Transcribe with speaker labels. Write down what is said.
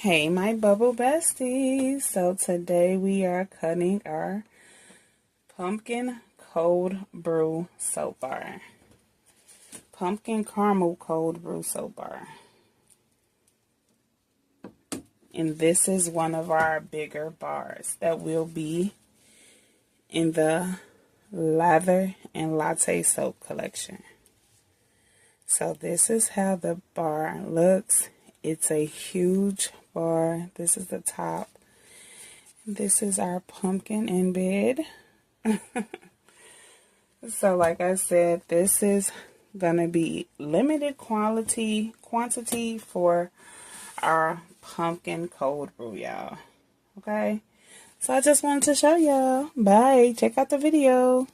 Speaker 1: Hey, my bubble besties. So today we are cutting our pumpkin cold brew soap bar. Pumpkin caramel cold brew soap bar. And this is one of our bigger bars that will be in the Lather and Latte soap collection. So this is how the bar looks. It's a huge bar. This is the top. This is our pumpkin in bed. So like I said, this is gonna be limited quantity for our pumpkin cold brew, y'all. Okay, so I just wanted to show y'all. Bye. Check out the video.